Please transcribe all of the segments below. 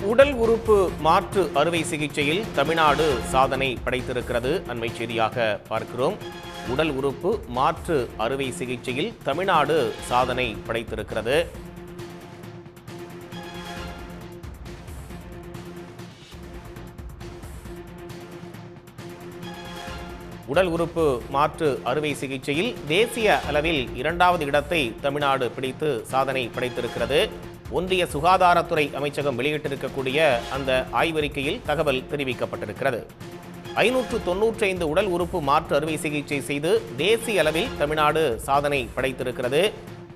உடல் உறுப்பு மாற்று அறுவை சிகிச்சையில் தமிழ்நாடு சாதனை படைத்திருக்கிறது. அண்மை செய்தியாக பார்க்கிறோம். உடல் உறுப்பு மாற்று அறுவை சிகிச்சையில் தமிழ்நாடு சாதனை படைத்திருக்கிறது. உடல் உறுப்பு மாற்று அறுவை சிகிச்சையில் தேசிய அளவில் 2வது இடத்தை தமிழ்நாடு பிடித்து சாதனை படைத்திருக்கிறது. ஒன்றிய சுகாதாரத்துறை அமைச்சகம் வெளியிட்டிருக்கக்கூடிய அந்த ஆய்வறிக்கையில் தகவல் தெரிவிக்கப்பட்டிருக்கிறது. 595 உடல் உறுப்பு மாற்று அறுவை சிகிச்சை செய்து தேசிய அளவில் தமிழ்நாடு சாதனை படைத்திருக்கிறது.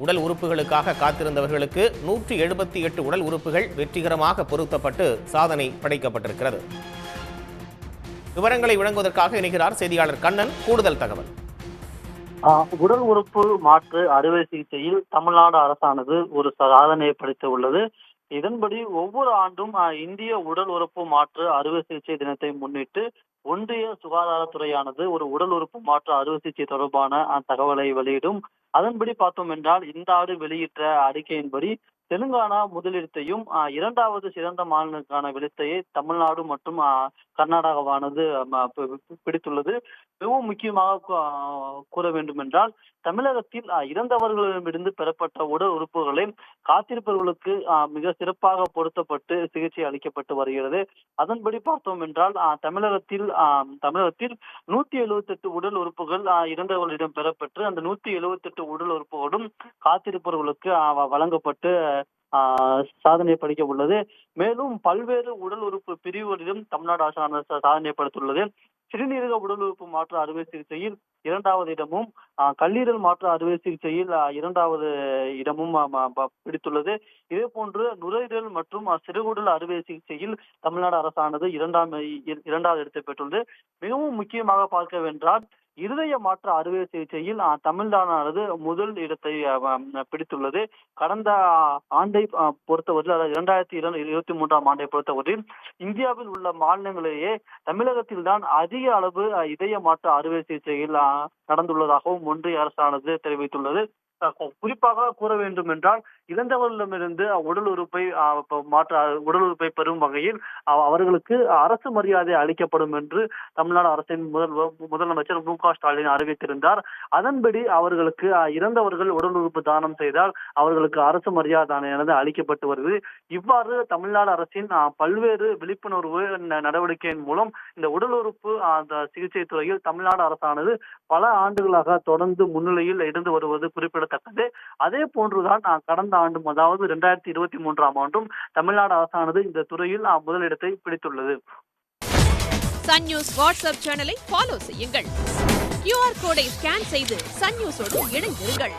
உடல் உறுப்புகளுக்காக காத்திருந்தவர்களுக்கு 178 உடல் உறுப்புகள் வெற்றிகரமாக பொருத்தப்பட்டு சாதனை படைக்கப்பட்டிருக்கிறது. விவரங்களை வழங்குவதற்காக இணைகிறார் செய்தியாளர் கண்ணன். கூடுதல் தகவல். உடல் உறுப்பு மாற்று அறுவை சிகிச்சையில் தமிழ்நாடு அரசானது ஒரு சாதனையை படைத்து உள்ளது. இதன்படி ஒவ்வொரு ஆண்டும் இந்திய உடல் உறுப்பு மாற்று அறுவை சிகிச்சை தினத்தை முன்னிட்டு ஒன்றிய சுகாதாரத்துறையானது ஒரு உடல் உறுப்பு மாற்று அறுவை சிகிச்சை தொடர்பான தகவலை வெளியிடும். அதன்படி பார்த்தோம் என்றால் இந்த ஆண்டு வெளியிட்ட அறிக்கையின்படி தெலுங்கானா முதலிடத்தையும் 2வது சிறந்த மாநிலங்களுக்கான விடத்தையை தமிழ்நாடு மற்றும் கர்நாடகாவானது பிடித்துள்ளது. மிகவும் முக்கியமாக கூற வேண்டும் என்றால் தமிழகத்தில் இறந்தவர்களிடமிருந்து பெறப்பட்ட உடல் உறுப்புகளை காத்திருப்பவர்களுக்கு மிக சிறப்பாக பொருத்தப்பட்டு சிகிச்சை அளிக்கப்பட்டு வருகிறது. அதன்படி பார்த்தோம் என்றால் தமிழகத்தில் 178 உடல் உறுப்புகள் இறந்தவர்களிடம் பெறப்பட்டு அந்த 178 உடல் உறுப்புகளும் காத்திருப்பவர்களுக்கு வழங்கப்பட்டு சாதனை படைக்க உள்ளது. மேலும் பல்வேறு உடல் உறுப்பு பிரிவுகளிலும் தமிழ்நாடு அரசானது சாதனை படைத்துள்ளது. சிறுநீரக உடல் உறுப்பு மாற்று அறுவை சிகிச்சையில் 2வது இடமும், கல்லீரல் மாற்று அறுவை சிகிச்சையில் 2வது இடமும் பிடித்துள்ளது. இதே போன்று நுரையீரல் மற்றும் சிறுகுடல் அறுவை சிகிச்சையில் தமிழ்நாடு அரசானது 2வது இடத்தை பெற்றுள்ளது. மிகவும் முக்கியமாக பார்க்க வென்றால் இருதய மாற்று அறுவை சிகிச்சையில் தமிழ்நாடானது முதல் இடத்தை பிடித்துள்ளது. கடந்த ஆண்டை பொறுத்தவரையில், அதாவது 2023ஆம் ஆண்டை பொறுத்தவரையில் இந்தியாவில் உள்ள மாநிலங்களிலேயே தமிழகத்தில் தான் அதிக அளவு இதய மாற்று அறுவை சிகிச்சையில் நடந்துள்ளதாகவும் ஒன்றிய அரசானது தெரிவித்துள்ளது. குறிப்பாக கூற வேண்டும் என்றால் இறந்தவர்களிடமிருந்து உடல் உறுப்பை பெறும் வகையில் அவர்களுக்கு அரசு மரியாதை அளிக்கப்படும் என்று தமிழ்நாடு அரசின் முதலமைச்சர் மு.க. ஸ்டாலின் அறிவித்திருந்தார். அதன்படி அவர்களுக்கு இறந்தவர்கள் உடல் உறுப்பு தானம் செய்தால் அவர்களுக்கு அரசு மரியாதையானது அளிக்கப்பட்டு வருகிறது. இவ்வாறு தமிழ்நாடு அரசின் பல்வேறு விழிப்புணர்வு நடவடிக்கையின் மூலம் இந்த உடல் உறுப்பு சிகிச்சை துறையில் தமிழ்நாடு அரசானது பல ஆண்டுகளாக தொடர்ந்து முன்னிலையில் இருந்து வருவது குறிப்பிடத்தக்கது. அதே போன்றுதான் கடந்த ஆண்டும், அதாவது 2023ஆம் ஆண்டும் தமிழ்நாடு அரசானது இந்த துறையில் முதலிடத்தை பிடித்துள்ளது. சன் நியூஸ் வாட்ஸ்அப் சேனலை ஃபாலோ செய்யுங்கள். QR கோடை ஸ்கேன் செய்து சன் நியூஸோடு இணைந்திருங்கள்.